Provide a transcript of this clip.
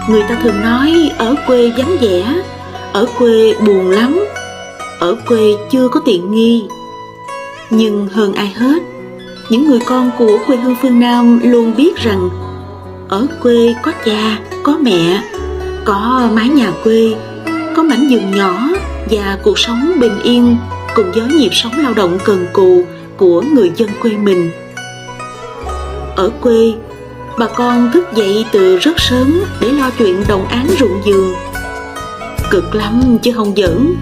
Người ta thường nói ở quê vắng vẻ, ở quê buồn lắm, ở quê chưa có tiện nghi. Nhưng hơn ai hết, những người con của quê hương phương Nam luôn biết rằng ở quê có cha, có mẹ, có mái nhà quê, có mảnh vườn nhỏ và cuộc sống bình yên cùng với nhịp sống lao động cần cù của người dân quê mình. Ở quê, bà con thức dậy từ rất sớm để lo chuyện đồng áng ruộng vườn. Cực lắm chứ không giỡn.